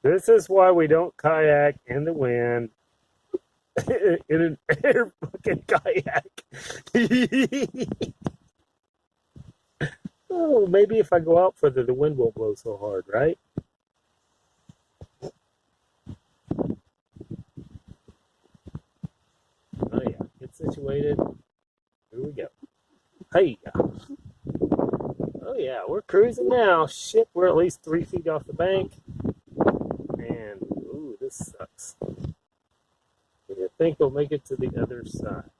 This is why we don't kayak in the wind in an air fucking kayak. Oh, maybe if I go out further, the wind won't blow so hard, right? Oh yeah, get situated. Here we go. Hey, oh yeah, we're cruising now. Shit, we're at least 3 feet off the bank, and ooh, this sucks. Do you think we'll make it to the other side?